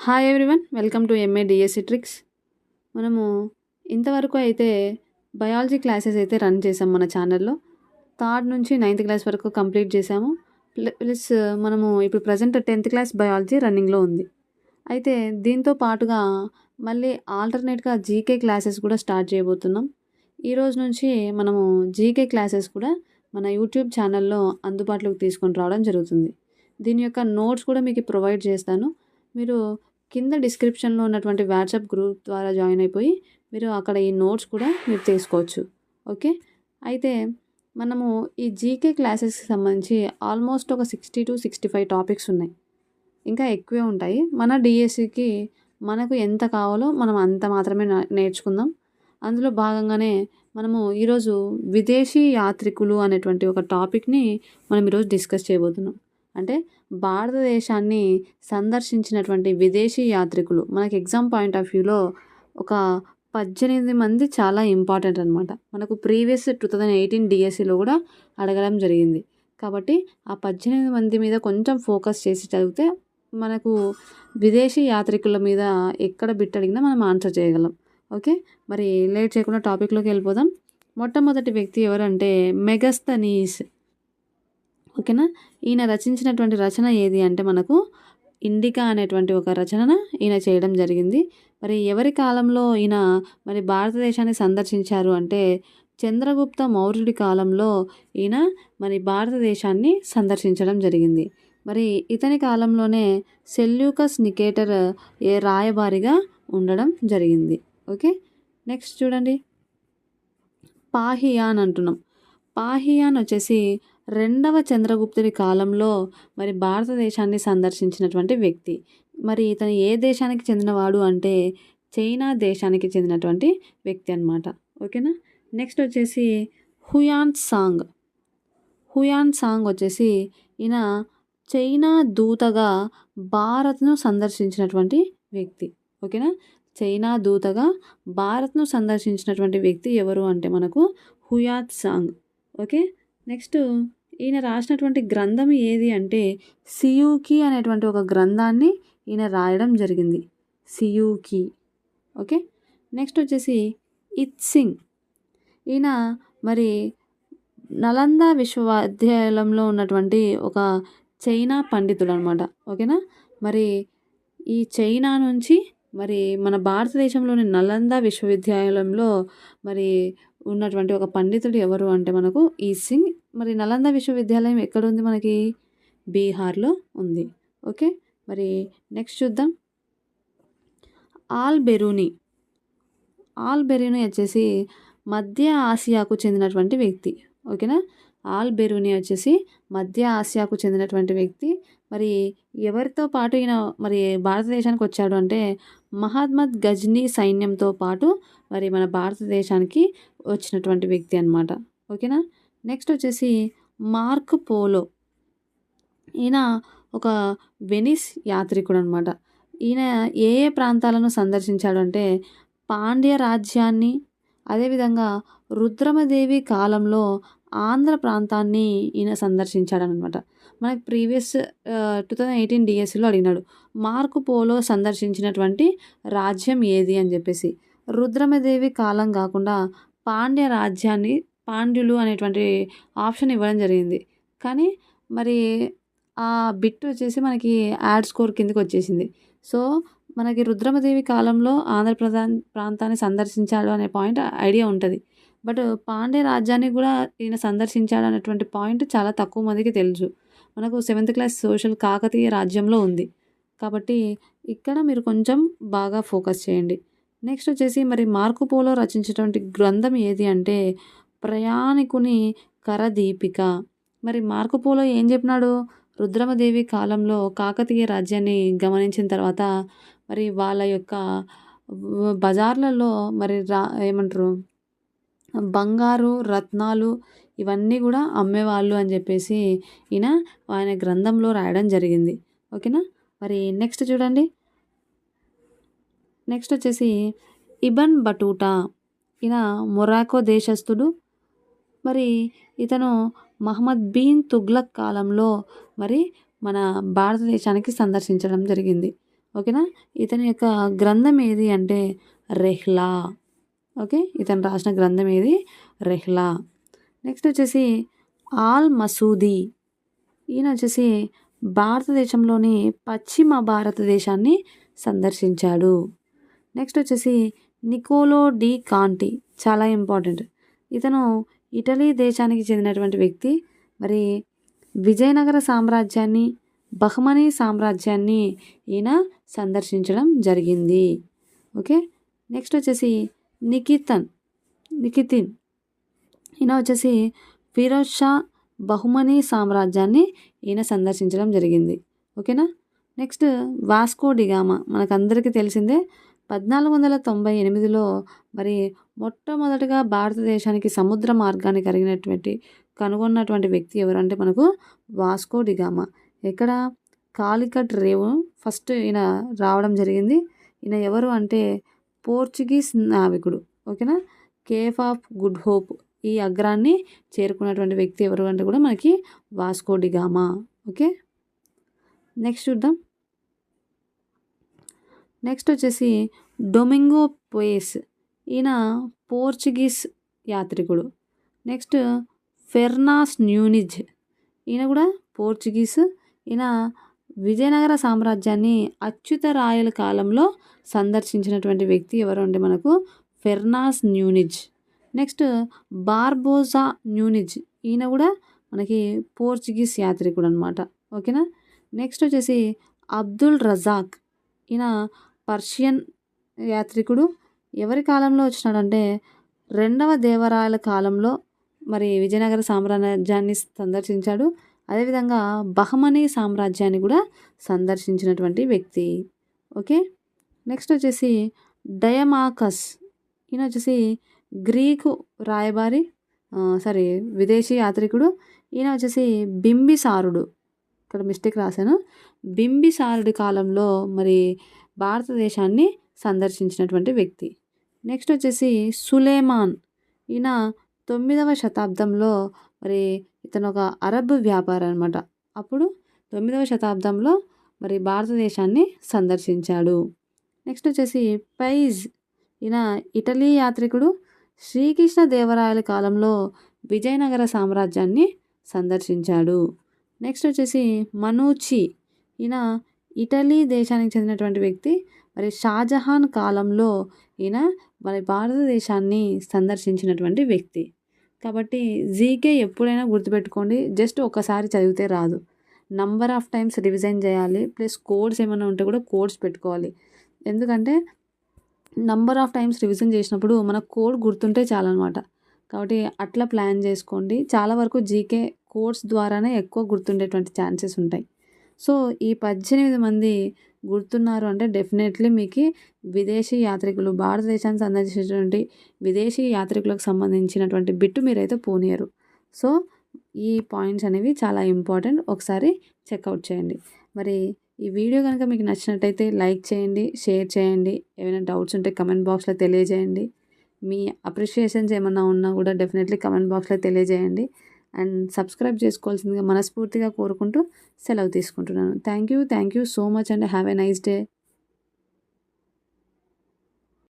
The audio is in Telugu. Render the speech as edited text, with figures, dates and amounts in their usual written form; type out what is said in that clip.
Hi everyone, welcome to MA DSC tricks. మనము ఇంతవరకు అయితే బయాలజీ క్లాసెస్ అయితే రన్ చేసాం మన ఛానల్లో. థర్డ్ నుంచి నైన్త్ క్లాస్ వరకు కంప్లీట్ చేసాము. ప్లస్ మనము ఇప్పుడు ప్రజెంట్ 10th క్లాస్ బయాలజీ రన్నింగ్లో ఉంది. అయితే దీంతో పాటుగా మళ్ళీ ఆల్టర్నేట్గా జీకే క్లాసెస్ కూడా స్టార్ట్ చేయబోతున్నాం. ఈరోజు నుంచి మనము జీకే క్లాసెస్ కూడా మన యూట్యూబ్ ఛానల్లో అందుబాటులోకి తీసుకొని రావడం జరుగుతుంది. దీని యొక్క నోట్స్ కూడా మీకు ప్రొవైడ్ చేస్తాను. మీరు కింద డిస్క్రిప్షన్లో ఉన్నటువంటి వాట్సాప్ గ్రూప్ ద్వారా జాయిన్ అయిపోయి మీరు అక్కడ ఈ నోట్స్ కూడా మీరు తీసుకోవచ్చు. ఓకే, అయితే మనము ఈ జీకే క్లాసెస్కి సంబంధించి ఆల్మోస్ట్ ఒక 60 to 65 టాపిక్స్ ఉన్నాయి. ఇంకా ఎక్కువే ఉంటాయి. మన డిఎస్సికి మనకు ఎంత కావాలో మనం అంత మాత్రమే నేర్చుకుందాం. అందులో భాగంగానే మనము ఈరోజు విదేశీ యాత్రికులు అనేటువంటి ఒక టాపిక్ని మనం ఈరోజు డిస్కస్ చేయబోతున్నాం. అంటే భారతదేశాన్ని సందర్శించినటువంటి విదేశీ యాత్రికులు మనకి ఎగ్జామ్ పాయింట్ ఆఫ్ వ్యూలో ఒక 18 మంది చాలా ఇంపార్టెంట్ అనమాట. మనకు ప్రీవియస్ 2018 డిఎస్సిలో కూడా అడగడం జరిగింది. కాబట్టి ఆ 18 మంది మీద కొంచెం ఫోకస్ చేసి చదివితే మనకు విదేశీ యాత్రికుల మీద ఎక్కడ బిట్ అడిగినా మనం ఆన్సర్ చేయగలం. ఓకే, మరి లేట్ చేయకుండా టాపిక్లోకి వెళ్ళిపోదాం. మొట్టమొదటి వ్యక్తి ఎవరంటే మెగస్తనీస్. ఓకేనా, ఈయన రచించినటువంటి రచన ఏది అంటే మనకు ఇండికా అనేటువంటి ఒక రచన ఈయన చేయడం జరిగింది. మరి ఎవరి కాలంలో ఈయన మరి భారతదేశాన్ని సందర్శించారు అంటే చంద్రగుప్త మౌర్యుడి కాలంలో ఈయన మరి భారతదేశాన్ని సందర్శించడం జరిగింది. మరి ఇతని కాలంలోనే సెల్యూకస్ నికేటర్ రాయబారిగా ఉండడం జరిగింది. ఓకే, నెక్స్ట్ చూడండి, పాహియాన్ అంటున్నాం. పాహియాన్ వచ్చేసి 2వ చంద్రగుప్తుడి కాలంలో మరి భారతదేశాన్ని సందర్శించినటువంటి వ్యక్తి. మరి ఇతను ఏ దేశానికి చెందినవాడు అంటే చైనా దేశానికి చెందినటువంటి వ్యక్తి అన్నమాట. ఓకేనా, నెక్స్ట్ వచ్చేసి హుయాన్ సాంగ్. హుయాన్ సాంగ్ వచ్చేసి ఈయన చైనా దూతగా భారత్ను సందర్శించినటువంటి వ్యక్తి. ఓకేనా, చైనా దూతగా భారత్ను సందర్శించినటువంటి వ్యక్తి ఎవరు అంటే మనకు హుయాన్ సాంగ్. ఓకే, నెక్స్ట్ ఈయన రాసినటువంటి గ్రంథం ఏది అంటే సియూకి అనేటువంటి ఒక గ్రంథాన్ని ఈయన రాయడం జరిగింది, సియూకి. ఓకే, నెక్స్ట్ వచ్చేసి ఇత్సింగ్. ఈయన మరి నలంద విశ్వవిద్యాలయంలో ఉన్నటువంటి ఒక చైనా పండితుడు అనమాట. ఓకేనా, మరి ఈ చైనా నుంచి మరి మన భారతదేశంలోని నలంద విశ్వవిద్యాలయంలో మరి ఉన్నటువంటి ఒక పండితుడు ఎవరు అంటే మనకు ఈ సింగ్. మరి నలంద విశ్వవిద్యాలయం ఎక్కడ ఉంది? మనకి బీహార్లో ఉంది. ఓకే, మరి నెక్స్ట్ చూద్దాం, ఆల్ బెరూని. ఆల్ బెరూని వచ్చేసి మధ్య ఆసియాకు చెందినటువంటి వ్యక్తి. ఓకేనా, ఆల్ బెరూని వచ్చేసి మధ్య ఆసియాకు చెందినటువంటి వ్యక్తి. మరి ఎవరితో పాటు ఈయన మరి భారతదేశానికి వచ్చాడు అంటే మహమ్మద్ గజ్నీ సైన్యంతో పాటు మరి మన భారతదేశానికి వచ్చినటువంటి వ్యక్తి అన్నమాట. ఓకేనా, నెక్స్ట్ వచ్చేసి మార్క్ పోలో. ఈయన ఒక వెనిస్ యాత్రికుడు అనమాట. ఈయన ఏ ఏ ప్రాంతాలను సందర్శించాడు అంటే పాండ్య రాజ్యాన్ని, అదేవిధంగా రుద్రమదేవి కాలంలో ఆంధ్ర ప్రాంతాన్ని ఈయన సందర్శించాడనమాట. మనకి ప్రీవియస్ 2018 డిఎస్సిలో అడిగినాడు మార్కు పోలో సందర్శించినటువంటి రాజ్యం ఏది అని చెప్పేసి. రుద్రమదేవి కాలం కాకుండా పాండ్య రాజ్యాన్ని, పాండ్యులు అనేటువంటి ఆప్షన్ ఇవ్వడం జరిగింది. కానీ మరి ఆ బిట్ వచ్చేసి మనకి యాడ్ స్కోర్ కిందకి వచ్చేసింది. సో మనకి రుద్రమదేవి కాలంలో ప్రాంతాన్ని సందర్శించాడు అనే పాయింట్ ఐడియా ఉంటుంది. బట్ పాండ్య రాజ్యాన్ని కూడా ఈయన సందర్శించాడు అనేటువంటి పాయింట్ చాలా తక్కువ మందికి తెలుసు. మనకు 7th క్లాస్ సోషల్ కాకతీయ రాజ్యంలో ఉంది. కాబట్టి ఇక్కడ మీరు కొంచెం బాగా ఫోకస్ చేయండి. నెక్స్ట్ వచ్చేసి మరి మార్కు పోలో రచించినటువంటి గ్రంథం ఏది అంటే ప్రయాణికుని కరదీపిక. మరి మార్కు పోలో ఏం చెప్పినాడు? రుద్రమదేవి కాలంలో కాకతీయ రాజ్యాన్ని గమనించిన తర్వాత మరి వాళ్ళ యొక్క బజార్లలో మరి ఏమంటారు బంగారు రత్నాలు ఇవన్నీ కూడా అమ్మేవాళ్ళు అని చెప్పేసి ఆయన గ్రంథంలో రాయడం జరిగింది. ఓకేనా, మరి నెక్స్ట్ చూడండి, నెక్స్ట్ వచ్చేసి ఇబన్ బటూటా. ఈయన మొరాకో దేశస్థుడు. మరి ఇతను మహమ్మద్ బిన్ తుగ్లక్ కాలంలో మరి మన భారతదేశానికి సందర్శించడం జరిగింది. ఓకేనా. ఇతని యొక్క గ్రంథం ఏది అంటే రెహ్లా. ఓకే, ఇతను రాసిన గ్రంథం ఏది రెహ్లా. నెక్స్ట్ వచ్చేసి ఆల్ మసూది. ఈయన వచ్చేసి భారతదేశంలోని పశ్చిమ భారతదేశాన్ని సందర్శించాడు. నెక్స్ట్ వచ్చేసి నికోలో డి కాంటి, చాలా ఇంపార్టెంట్. ఇతను ఇటలీ దేశానికి చెందినటువంటి వ్యక్తి. మరి విజయనగర సామ్రాజ్యాన్ని, బహ్మనీ సామ్రాజ్యాన్ని ఈయన సందర్శించడం జరిగింది. ఓకే. నెక్స్ట్ వచ్చేసి నికితిన్. ఈయన వచ్చేసి ఫిరోజ్ షా బహుమనీ సామ్రాజ్యాన్ని ఈయన సందర్శించడం జరిగింది. ఓకేనా. నెక్స్ట్ వాస్కో డిగామా, మనకందరికీ తెలిసిందే. 1498లో మరి మొట్టమొదటిగా భారతదేశానికి సముద్ర మార్గాన్ని కనుగొన్నటువంటి వ్యక్తి ఎవరు అంటే మనకు వాస్కో డిగామా. ఎక్కడ కాలికట్ రేవు ఫస్ట్ ఈయన రావడం జరిగింది. ఈయన ఎవరు అంటే పోర్చుగీస్ నావికుడు. ఓకేనా. కేప్ ఆఫ్ గుడ్ హోప్ ఈ అగ్రాన్ని చేరుకున్నటువంటి వ్యక్తి ఎవరు అంటే కూడా మనకి వాస్కో డిగామా. ఓకే. నెక్స్ట్ చూద్దాం. నెక్స్ట్ వచ్చేసి డొమింగో పోయెస్, ఈయన పోర్చుగీస్ యాత్రికుడు. నెక్స్ట్ ఫెర్నాస్ న్యూనిజ్, ఈయన కూడా పోర్చుగీస్. ఈయన విజయనగర సామ్రాజ్యాన్ని అచ్యుతరాయల కాలంలో సందర్శించినటువంటి వ్యక్తి ఎవరు అంటే మనకు ఫెర్నాస్ న్యూనిజ్. నెక్స్ట్ బార్బోసా న్యూనిజ్, ఈయన కూడా మనకి పోర్చుగీస్ యాత్రికుడు అనమాట. ఓకేనా. నెక్స్ట్ వచ్చేసి అబ్దుల్ రజాక్, ఈయన పర్షియన్ యాత్రికుడు. ఎవరి కాలంలో వచ్చినాడంటే రెండవ దేవరాయల కాలంలో మరి విజయనగర సామ్రాజ్యాన్ని సందర్శించాడు. అదేవిధంగా బహమనీ సామ్రాజ్యాన్ని కూడా సందర్శించినటువంటి వ్యక్తి. ఓకే. నెక్స్ట్ వచ్చేసి డయమాకస్, ఈయన వచ్చేసి గ్రీకు రాయబారి విదేశీ యాత్రికుడు. ఈయన వచ్చేసి బింబిసారుడు, ఇక్కడ మిస్టేక్ రాశాను, బింబిసారుడి కాలంలో మరి భారతదేశాన్ని సందర్శించినటువంటి వ్యక్తి. నెక్స్ట్ వచ్చేసి సులేమాన్, ఈయన 9వ శతాబ్దంలో మరి ఇతను ఒక అరబ్ వ్యాపారి అనమాట. అప్పుడు 9వ శతాబ్దంలో మరి భారతదేశాన్ని సందర్శించాడు. నెక్స్ట్ వచ్చేసి పైజ్, ఈయన ఇటలీ యాత్రికుడు. శ్రీకృష్ణ దేవరాయల కాలంలో విజయనగర సామ్రాజ్యాన్ని సందర్శించాడు. నెక్స్ట్ వచ్చేసి మనూచి, ఈయన ఇటలీ దేశానికి చెందినటువంటి వ్యక్తి. మరి షాజహాన్ కాలంలో ఈయన మరి భారతదేశాన్ని సందర్శించినటువంటి వ్యక్తి. కాబట్టి జీకే ఎప్పుడైనా గుర్తుపెట్టుకోండి, జస్ట్ ఒకసారి చదివితే రాదు, నంబర్ ఆఫ్ టైమ్స్ రివిజన్ చేయాలి. ప్లస్ కోడ్స్ ఏమైనా ఉంటే కూడా కోడ్స్ పెట్టుకోవాలి. ఎందుకంటే నంబర్ ఆఫ్ టైమ్స్ రివిజన్ చేసినప్పుడు మన కోడ్ గుర్తుంటే చాలన్నమాట. కాబట్టి అట్లా ప్లాన్ చేసుకోండి. చాలా వరకు జీకే కోడ్స్ ద్వారానే ఎక్కువ గుర్తుండేటువంటి ఛాన్సెస్ ఉంటాయి. సో ఈ 18 మంది గుర్తున్నారు అంటే డెఫినెట్లీ మీకు విదేశీ యాత్రికులు, భారతదేశాన్ని సందర్శించినటువంటి విదేశీ యాత్రికులకు సంబంధించినటువంటి బిట్టు మీరైతే పోనీయరు. సో ఈ పాయింట్స్ అనేవి చాలా ఇంపార్టెంట్, ఒకసారి చెక్అవుట్ చేయండి. మరి ఈ వీడియో కనుక మీకు నచ్చినట్టయితే లైక్ చేయండి, షేర్ చేయండి. ఏమైనా డౌట్స్ ఉంటే కమెంట్ బాక్స్లో తెలియజేయండి. మీ అప్రిషియేషన్స్ ఏమన్నా ఉన్నా కూడా డెఫినెట్లీ కమెంట్ బాక్స్లో తెలియజేయండి. అండ్ సబ్స్క్రైబ్ చేసుకోవాల్సిందిగా మనస్ఫూర్తిగా కోరుకుంటూ సెలవు తీసుకుంటున్నాను. Thank you so much and have a nice day.